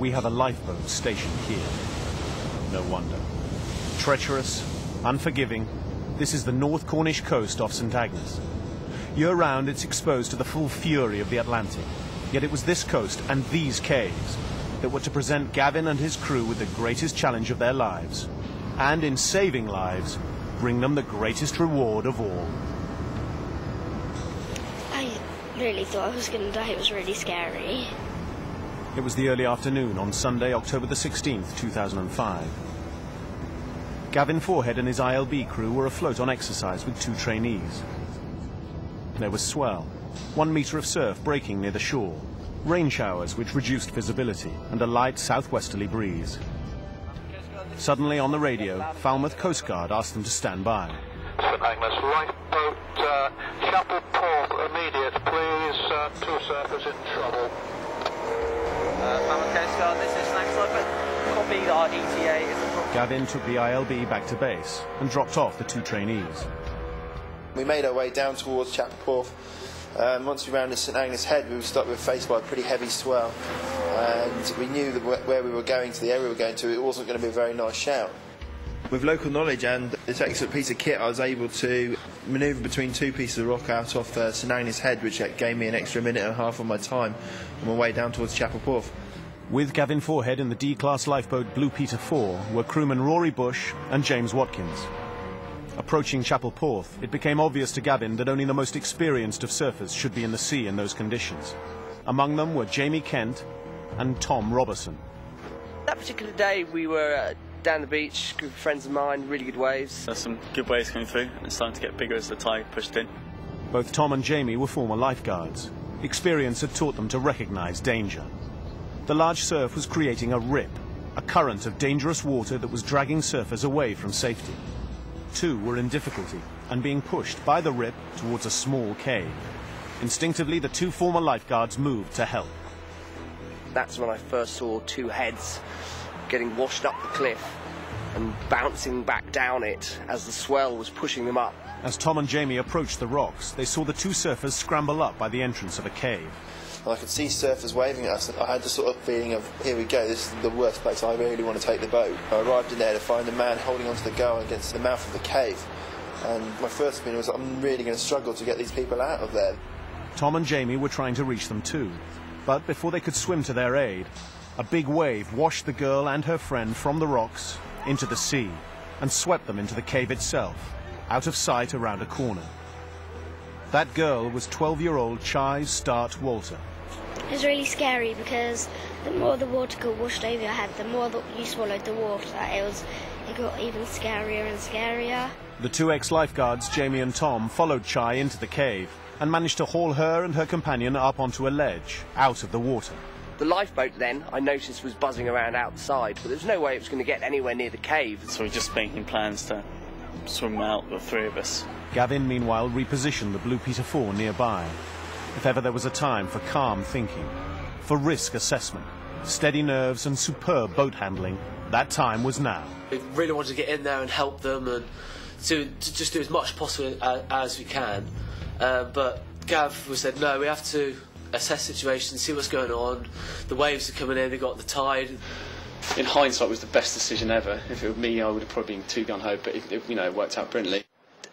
We have a lifeboat stationed here. No wonder. Treacherous, unforgiving, this is the North Cornish coast off St Agnes. Year-round it's exposed to the full fury of the Atlantic. Yet it was this coast and these caves that were to present Gavin and his crew with the greatest challenge of their lives. And in saving lives, bring them the greatest reward of all. I really thought I was going to die. It was really scary. It was the early afternoon on Sunday, October the 16th, 2005. Gavin Forehead and his ILB crew were afloat on exercise with 2 trainees. There was swell, 1 metre of surf breaking near the shore, rain showers which reduced visibility, and a light southwesterly breeze. Suddenly on the radio, Falmouth Coast Guard asked them to stand by. St Agnes, lifeboat, Chapel Port, immediate, please, 2 surfers in trouble. Falmouth Coast Guard, this is St Agnes Lifeboat. Copy, our ETA is approaching. Gavin took the ILB back to base and dropped off the 2 trainees. We made our way down towards Chapel Port. Once we rounded St Agnes Head, we were faced by a pretty heavy swell, and we knew that where we were going to, the area we were going to, it wasn't going to be a very nice shout. With local knowledge and this excellent piece of kit, I was able to manoeuvre between 2 pieces of rock out off St Agnes Head, which gave me an extra minute and a half of my time on my way down towards Chapel Port. With Gavin Forehead in the D-class lifeboat Blue Peter 4 were crewmen Rory, Bushe and James Watkins. Approaching Chapel Port, it became obvious to Gavin that only the most experienced of surfers should be in the sea in those conditions. Among them were Jamie Kent and Tom Roberson. That particular day we were down the beach, a group of friends of mine, really good waves. There's some good waves coming through and it's starting to get bigger as the tide pushed in. Both Tom and Jamie were former lifeguards. Experience had taught them to recognise danger. The large surf was creating a rip, a current of dangerous water that was dragging surfers away from safety. 2 were in difficulty and being pushed by the rip towards a small cave. Instinctively, the 2 former lifeguards moved to help. That's when I first saw 2 heads getting washed up the cliff and bouncing back down it as the swell was pushing them up. As Tom and Jamie approached the rocks, they saw the 2 surfers scramble up by the entrance of a cave. I could see surfers waving at us, and I had the sort of feeling of, here we go, this is the worst place, I really want to take the boat. I arrived in there to find a man holding onto the gull against the mouth of the cave, and my first feeling was, I'm really going to struggle to get these people out of there. Tom and Jamie were trying to reach them too, but before they could swim to their aid, a big wave washed the girl and her friend from the rocks into the sea and swept them into the cave itself, out of sight around a corner. That girl was 12-year-old Chy Start-Walter. It was really scary because the more the water got washed over your head, the more that you swallowed the water. It got even scarier and scarier. The 2 ex-lifeguards, Jamie and Tom, followed Chy into the cave and managed to haul her and her companion up onto a ledge, out of the water. The lifeboat then, I noticed, was buzzing around outside, but there was no way it was going to get anywhere near the cave. So we're just making plans to swim out, the 3 of us. Gavin, meanwhile, repositioned the Blue Peter 4 nearby. If ever there was a time for calm thinking, for risk assessment, steady nerves and superb boat handling, that time was now. We really wanted to get in there and help them and to just do as much possible as we can. But Gav said, no, we have to assess the situation, see what's going on. The waves are coming in, they've got the tide. In hindsight, it was the best decision ever. If it were me, I would have probably been too gung-ho, but it worked out brilliantly.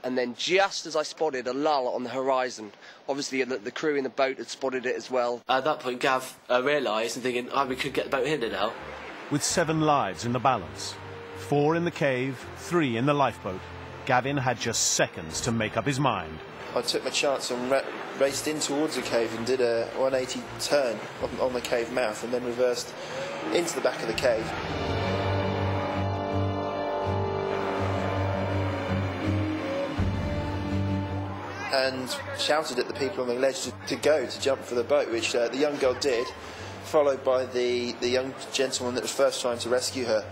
And then just as I spotted a lull on the horizon, obviously the crew in the boat had spotted it as well. At that point, Gav realised and thinking, we could get the boat in now. With 7 lives in the balance, 4 in the cave, 3 in the lifeboat, Gavin had just seconds to make up his mind. I took my chance and raced in towards the cave and did a 180 turn on the cave mouth and then reversed into the back of the cave. And shouted at the people on the ledge to jump for the boat, which the young girl did, followed by the young gentleman that was first trying to rescue her.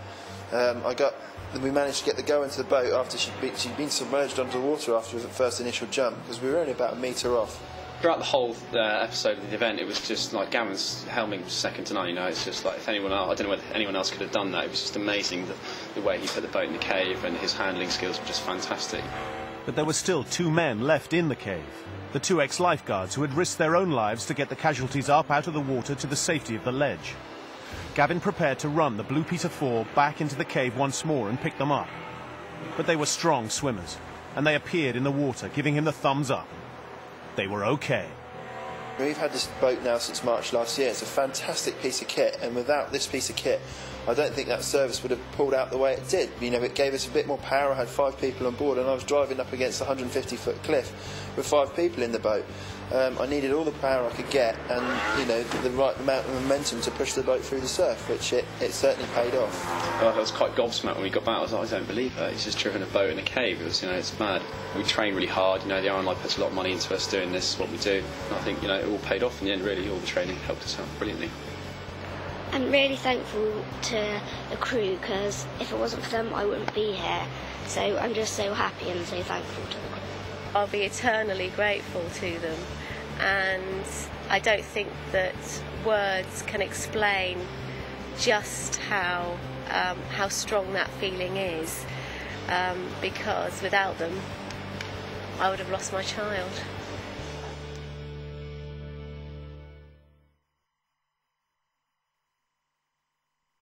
We managed to get the girl into the boat after she'd been submerged under the water after the first initial jump, because we were only about a metre off. Throughout the whole episode of the event, it was just like Gavin's helming was second to none. It's just like, if anyone else, I don't know whether anyone else could have done that. It was just amazing the way he put the boat in the cave, and his handling skills were just fantastic. But there were still 2 men left in the cave, the 2 ex-lifeguards who had risked their own lives to get the casualties up out of the water to the safety of the ledge. Gavin prepared to run the Blue Peter 4 back into the cave once more and pick them up. But they were strong swimmers, and they appeared in the water, giving him the thumbs up. They were okay. We've had this boat now since March last year. It's a fantastic piece of kit, and without this piece of kit, I don't think that service would have pulled out the way it did. You know, it gave us a bit more power. I had 5 people on board, and I was driving up against a 150-foot cliff with 5 people in the boat. I needed all the power I could get, and you know, the right amount of momentum to push the boat through the surf, which it certainly paid off. I was quite gobsmacked when we got back. I was like, I don't believe it. He's just driven a boat in a cave. It was, you know, it's mad. We train really hard. You know, the RNLI puts a lot of money into us doing this, what we do. And I think, you know, it all paid off in the end. Really, all the training helped us out brilliantly. I'm really thankful to the crew, because if it wasn't for them, I wouldn't be here. So I'm just so happy and so thankful to the crew. I'll be eternally grateful to them, and I don't think that words can explain just how strong that feeling is, because without them I would have lost my child.